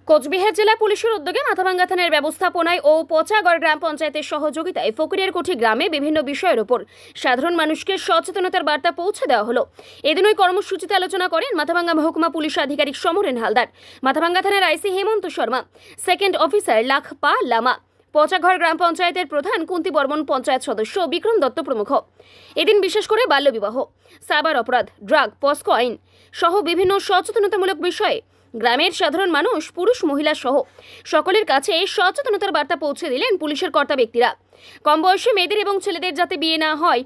কোচবিহার জেলা পুলিশের উদ্যোগে মাথাভাঙ্গা থানার ব্যবস্থাপনায় ও পচাগড় গ্রাম পঞ্চায়েতের সহযোগিতায় ফকিরেরকুঠি গ্রামে বিভিন্ন বিষয়ের উপর সাধারণ মানুষকে সচেতনতার বার্তা পৌঁছে দেওয়া হলো। এদিন ওই কর্মসূচিতে আলোচনা করেন মাথাভাঙ্গা মহকুমা পুলিশ আধিকারিক সমরেন হালদার, মাথাভাঙ্গা থানার আইসি হেমন্ত শর্মা, সেকেন্ড অফিসার লাখপা লামা, পচাগড় গ্রাম পঞ্চায়েতের প্রধান কুন্তি বর্মন, পঞ্চায়েত সদস্য বিক্রম দত্ত প্রমুখ। এদিন বিশেষ করে বাল্যবিবাহ, সাইবার অপরাধ, ড্রাগ, পস্কো আইন সহ বিভিন্ন সচেতনতামূলক বিষয়ে গ্রামের সাধারণ মানুষ, পুরুষ মহিলা সহ সকলের কাছে সচেতনতার বার্তা পৌঁছে দিলেন পুলিশের কর্তা ব্যক্তিরা। কম বয়সী মেয়েদের এবং ছেলেদের যাতে বিয়ে না হয়,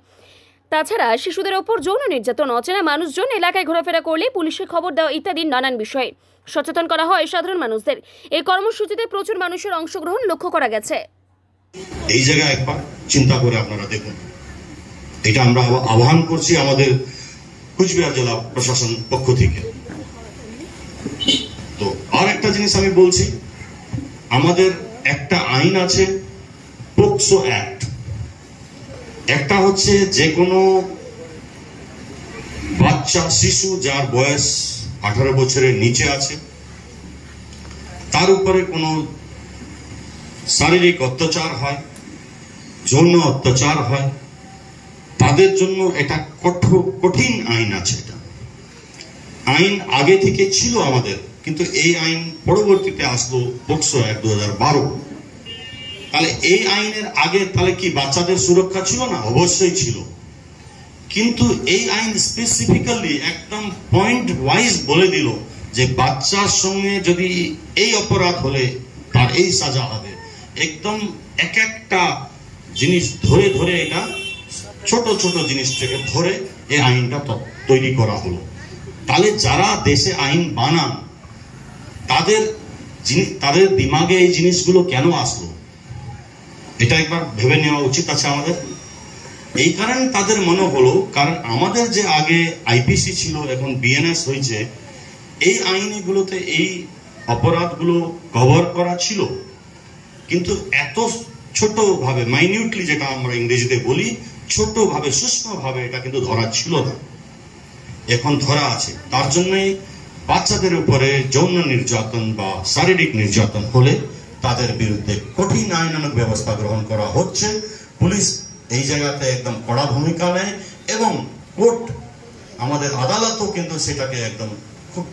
তাছাড়া শিশুদের ওপর যৌন নির্যাতন, অচেনা মানুষজন এলাকায় ঘোরাফেরা করলে পুলিশে খবর দেওয়া ইত্যাদি নানান বিষয়ে সচেতন করা হয় সাধারণ মানুষদের। এই কর্মসূচিতে প্রচুর মানুষের অংশগ্রহণ লক্ষ্য করা গেছে। এই জায়গায় একবার চিন্তা করে আপনারা দেখুন, এটা আমরা আহ্বান করছি আমাদের কুচবিহার জেলা প্রশাসন পক্ষ থেকে। তো আর একটা জিনিস আমি বলছি, আমাদের একটা আইন আছে পোক্সো অ্যাক্ট। একটা হচ্ছে যে কোনো বাচ্চা শিশু যার বয়স 18 বছরের নিচে আছে, তার উপরে কোনো শারীরিক অত্যাচার হয়, যৌন অত্যাচার হয়, তাদের জন্য এটা কঠিন আইন আছে। এটা আইন আগে থেকে ছিল আমাদের, কিন্তু এই আইন পরবর্তীতে আসলো পোক্সো অ্যাক্ট 2012। তাহলে এই আইনের আগে তাহলে কি বাচ্চাদের সুরক্ষা ছিল না? অবশ্যই ছিল, কিন্তু এই আইন স্পেসিফিক্যালি একদম পয়েন্ট ওয়াইজ বলে দিল যে বাচ্চার সঙ্গে যদি এই অপরাধ হলে তার এই সাজা হবে। একদম এক একটা জিনিস ধরে ধরে, এটা ছোট ছোট জিনিস থেকে ধরে এই আইনটা তৈরি করা হলো। তাহলে যারা দেশে আইন বানান তাদের দিমাগে এই জিনিসগুলো কেন আসলো, এটা একবার ভেবে নেওয়া উচিত আছে আমাদের। এই কারণে তাদের মনে হলো, কারণ আমাদের যে আগে আইপিসি ছিল, এখন বিএনএস হয়েছে, এই আইনগুলোতে এই অপরাধগুলো কভার করা ছিল, কিন্তু এত ছোট ভাবে, মাইনিউটলি যেটা আমরা ইংরেজিতে বলি, ছোট ভাবে, সূক্ষ্ম ভাবে এটা কিন্তু ধরা ছিল না। এখন ধরা আছে। তার জন্যই বাচ্চাদের উপরে যৌন নির্যাতন বা শারীরিক নির্যাতন হলে তাদের বিরুদ্ধে কঠিন আইনানুগ ব্যবস্থা গ্রহণ করা হচ্ছে। পুলিশ এই জায়গাতে একদম কড়া ভূমিকা নেয় এবং কোর্ট, আমাদের আদালতও কিন্তু সেটাকে একদম খুব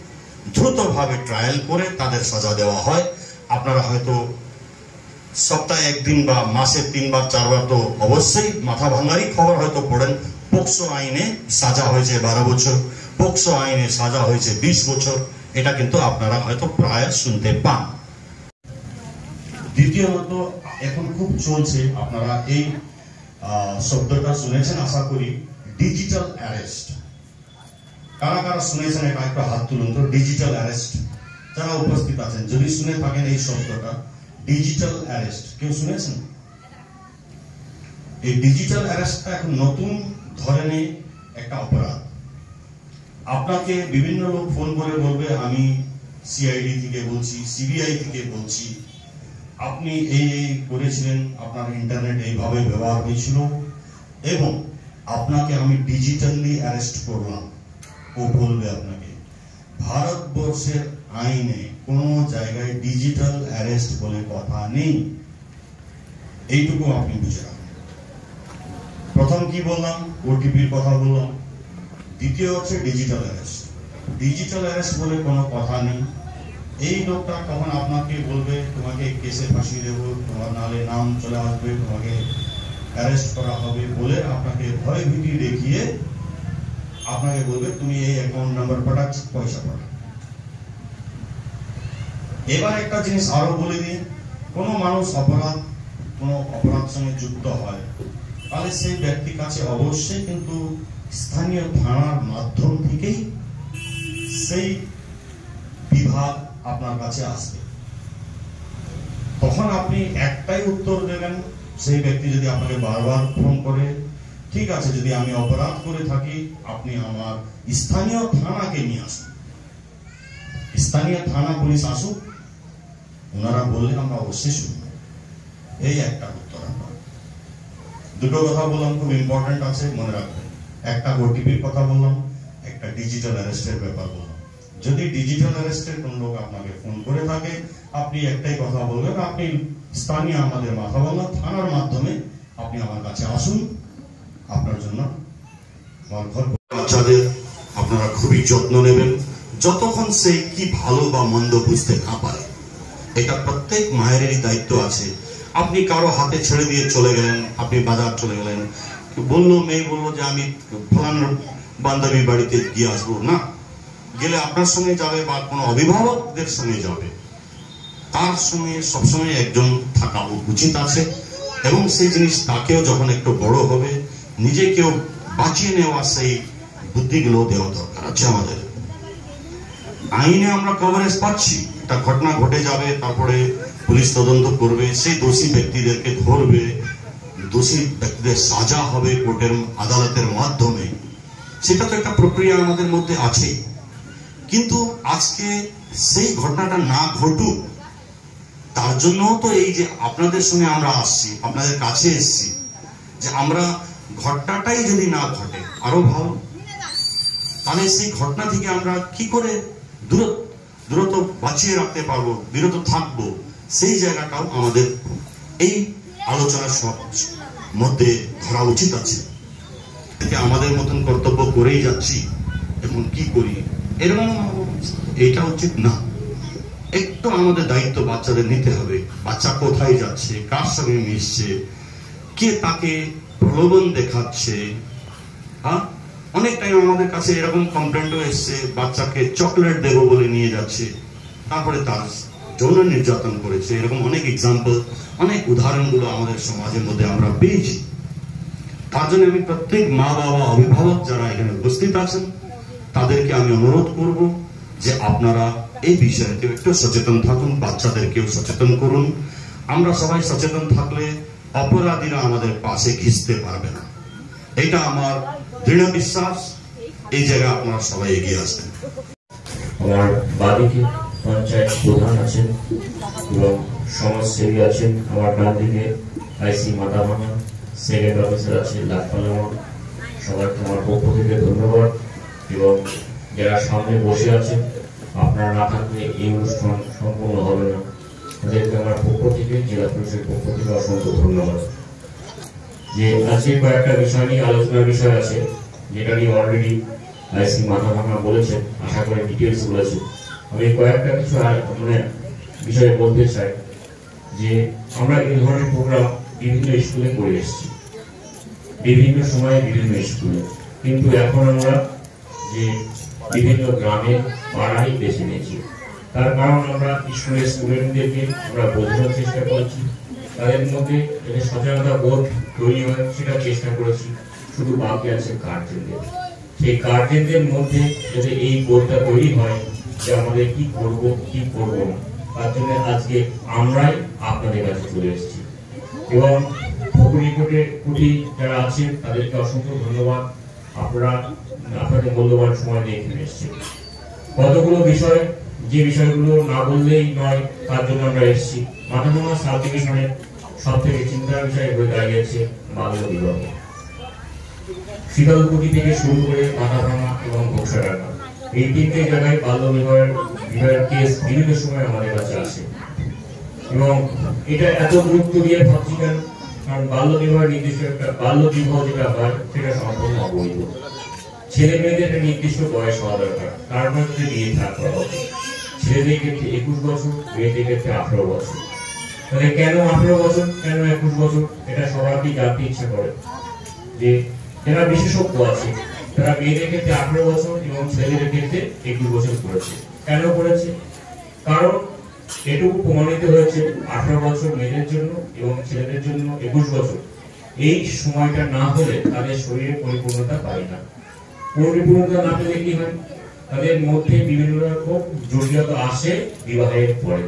দ্রুতভাবে ট্রায়াল করে তাদের সাজা দেওয়া হয়। আপনারা হয়তো সপ্তাহে একদিন বা মাসে 3 বার 4 বার তো অবশ্যই মাথা ভাঙারই খবর হয়তো পড়েন। পোক্সো আইনে সাজা হয়েছে 12 বছর, পোক্সো আইনে সাজা হয়েছে 20 বছর, এটা কিন্তু আপনারা হয়তো প্রায় শুনতে পান। দ্বিতীয়ত, এখন খুব চলছে, আপনারা এই শব্দটা শুনেছেন আশা করি, ডিজিটাল অ্যারেস্ট। কারা কারা শুনেছেন এটা একটা হাত তুলুন তো। ডিজিটাল অ্যারেস্ট যারা উপস্থিত আছেন, যদি শুনে থাকেন এই শব্দটা ডিজিটাল অ্যারেস্ট, কেউ শুনেছেন? এই ডিজিটাল অ্যারেস্টটা এখন নতুন ধরনের একটা অপরাধ। আপনাকে বিভিন্ন লোক ফোন করে বলবে, আমি সিআইডি থেকে বলছি, সিবিআই থেকে বলছি, আপনি এই করেছিলেন, আপনার ইন্টারনেট এইভাবে ব্যবহার হয়েছিল এবং আপনাকে আমি ডিজিটালি অ্যারেস্ট করলাম। ও বলবে আপনাকে, ভারতবর্ষের আইনে কোন জায়গায় ডিজিটাল অ্যারেস্ট বলে কথা নেই। এইটুকু আপনি বুঝে রাখবেন। প্রথম কি বললাম? ওটিপির কথা বললাম। দ্বিতীয় হচ্ছে ডিজিটাল অ্যারেস্ট। ডিজিটাল অ্যারেস্ট বলে কোনো কথা নেই। এই লোকটা তখন আপনাকে বলবে, তোমাকে কেসে ফাঁসিয়ে দেবো, তোমার নালে নাম চলে আসবে, তোমাকে অ্যারেস্ট করা হবে বলে আপনাকে ভয় ভীতি দেখিয়ে আপনাকে বলবে, তুমি এই অ্যাকাউন্ট নাম্বার পাঠাচ্ছি, পয়সা পাঠাও। এবার একটা জিনিস আরো বলে দিই, কোনো মানুষ কোনো অপরাধ সঙ্গে যুক্ত হয়, তাহলে সেই ব্যক্তির কাছে অবশ্যই কিন্তু স্থানীয় থানার মাধ্যম থেকেই সেই বিভাগ আপনার কাছে আসবে। তখন আপনি একটাই উত্তর দেবেন, সেই ব্যক্তি যদি আপনাকে বারবার ফোন করে, ঠিক আছে, যদি আমি অপরাধ করে থাকি আপনি আমার স্থানীয় থানাকে নিয়ে আসুন, স্থানীয় থানা পুলিশ আসুক, ওনারা বললে আমরা অবশ্যই শুনব। এই একটা উত্তর। আমরা দুটো কথা বললাম, খুব ইম্পর্টেন্ট আছে, মনে রাখবেন। একটা ওটিপির কথা বললাম, একটা ডিজিটাল অ্যারেস্টের ব্যাপার বললাম। যদি ডিজিটাল অ্যারেস্টের কোন লোক আপনাকে ফোন করে থাকে, আপনি একটাই কথা বলবেন, আপনি স্থানীয় আমাদের মাথাভাঙ্গা থানার মাধ্যমে আপনি আমার কাছে আসুন। আপনার জন্য আমার ঘর বাচ্চাদের আপনারা খুবই যত্ন নেবেন, যতক্ষণ সে কি ভালো বা মন্দ বুঝতে না পারে। এটা প্রত্যেক মায়েরই দায়িত্ব আছে। আপনি কারো হাতে ছেড়ে দিয়ে চলে গেলেন, আপনি বাজার চলে গেলেন, মেয়ে বললো যে আমি ফলানোর বান্ধবী বাড়িতে গিয়ে আসবো, না গেলে আপনার সঙ্গে যাবে বা কোনো অভিভাবকদের সঙ্গে যাবে, তার সঙ্গে সবসময় একজন থাকা উচিত আছে। এবং সেই জিনিস তাকেও যখন একটু বড় হবে, নিজেকেও বাঁচিয়ে নেওয়া সেই বুদ্ধিগুলো দেওয়া দরকার আছে আমাদের। আইনে আমরা কভারেজ পাচ্ছি, একটা ঘটনা ঘটে যাবে, তারপরে পুলিশ তদন্ত করবে, সেই দোষী ব্যক্তিদেরকে ধরবে, দোষী ব্যক্তিদের সাজা হবে কোর্টের আদালতের মাধ্যমে, সেটা তো একটা প্রক্রিয়া আমাদের মধ্যে আছে। কিন্তু আজকে সেই ঘটনাটা না ঘটুক, তার জন্য তো এই যে আপনাদের সঙ্গে আমরা আসছি, আপনাদের কাছে এসছি, যে আমরা ঘটনাটাই যদি না ঘটে আরো ভালো, তাহলে সেই ঘটনা থেকে আমরা কি করে দূরত্ব বাঁচিয়ে রাখতে পারবো, বিরত থাকবো, সেই জায়গাটাও আমাদের এই আলোচনার মধ্যে ধরা উচিত আছে। আমাদের মতন কর্তব্য করেই যাচ্ছি, এখন কি করি এরকম এটা উচিত না। একটু আমাদের দায়িত্ব বাচ্চাদের নিতে হবে। বাচ্চা কোথায় যাচ্ছে, কার সঙ্গে মিশছে, কে তাকে প্রলোভন দেখাচ্ছে। অনেক টাইম আমাদের কাছে এরকম কমপ্লেন্টও এসছে, বাচ্চাকে চকলেট দেবো বলে নিয়ে যাচ্ছে, তারপরে তার যৌন নির্যাতন করেছে। এরকম অনেক এক্সাম্পল, অনেক উদাহরণগুলো আমাদের সমাজের মধ্যে আমরা পেয়েছি। তার জন্য আমি প্রত্যেক মা বাবা, অভিভাবক যারা এখানে উপস্থিত আছেন, তাদেরকে আমি অনুরোধ করব যে আপনারা এই বিষয়তে একটু সচেতন থাকুন, বাচ্চাদেরকেও সচেতন করুন। আমরা সবাই সচেতন থাকলে অপরাধীরা আমাদের পাশে ঘিসতে পারবে না, এটা আমার দৃঢ় বিশ্বাস। এই জায়গায় আপনারা সবাই এগিয়ে আসবেন। আমার বাদিকে পঞ্চায়েত প্রধান আছেন এবং সমাজসেবী আছেন, আমার ডান দিকে আইসি মাথাভাঙা সেকেন্ড অফিসার আছে লাখপালামা। সবাইকে আমার পক্ষ থেকে ধন্যবাদ। এবং যারা সামনে বসে আছেন, আপনারা না থাকলে এই অনুষ্ঠান সম্পূর্ণ হবে না, তাদেরকে আমার পক্ষ থেকে, জেলা পুলিশের পক্ষ থেকে অসংখ্য ধন্যবাদ। যে আজকে কয়েকটা বিষয় নিয়ে আলোচনার বিষয় আছে, যেটা নিয়ে অলরেডি আইসি মাথাভাঙা বলেছেন, আশা করে ডিটেলস বলেছেন। আমি কয়েকটা কিছু বিষয়ে বলতে চাই যে আমরা এই ধরনের প্রোগ্রাম বিভিন্ন স্কুলে করে এসেছি, বিভিন্ন সময়ে বিভিন্ন স্কুলে, কিন্তু এখন আমরা যে বিভিন্ন গ্রামে পাড়ায় বেছে নিয়েছি। তার কারণ আমরা স্কুলের স্টুডেন্টদেরকে আমরা বোঝানোর চেষ্টা করেছি, তাদের মধ্যে যে সচেতনতা বোধ তৈরি হয় সেটা চেষ্টা করেছি। শুধু বাকি আছে গার্জেনদের, সেই গার্জেনদের মধ্যে যাতে এই বোধটা তৈরি হয় যে আমাদের কি করব কি করব না, তার জন্য আজকে আমরাই আপনাদের কাছে চলে এসেছি। এবং কুটি যারা আছেন তাদেরকে অসংখ্য ধন্যবাদ, আপনারা আপনাদের মূল্যবান সময় দিয়ে এখানে এসেছেন। কতগুলো বিষয়, যে বিষয়গুলো না বললেই নয়, তার জন্য আমরা এসেছি। মাথাভাঙা সাব ডিভিশনের সব থেকে চিন্তার বিষয় হয়ে দাঁড়িয়েছে বাল্য বিবাহ। শীতলকুটি থেকে শুরু করে মাথাভাঙা এবং ঘোষাডাঙ্গা, এই তিনটে জায়গায় বাল্য বিবাহের কেস বিভিন্ন সময় আমাদের কাছে আসে। এবং এটা এত গুরুত্ব দিয়ে ভাবছি কেন, কারণ বাল্য বিবাহের নির্দিষ্ট একটা বাল্য বিবাহ যেটা হয় সেটা সম্পূর্ণ অবৈধ। ছেলে মেয়েদের একটা নির্দিষ্ট বয়স হওয়া দরকার, তার মধ্যে বিয়ে থাকা হবে। ছেলেদের ক্ষেত্রে 21 বছর, মেয়েদের ক্ষেত্রে 18 বছর। তাহলে কেন 18 বছর, কেন 21 বছর, এটা সবারই জানতে ইচ্ছা করে। যে যারা বিশেষজ্ঞ আছে তারা মেয়েদের ক্ষেত্রে 18 বছর এবং ছেলেদের ক্ষেত্রে 21 বছর করেছে। কেন করেছে? কারণ এটুকু প্রমাণিত হয়েছে 18 বছর মেয়েদের জন্য এবং ছেলেদের জন্য 21 বছর, এই সময়টা না হলে তাদের শরীরে পরিপূর্ণতা পায় না। পরিপূর্ণতা না পেলে কি হয়, তাদের মধ্যে বিভিন্ন রকম জটিলতা আসে বিবাহের পরে।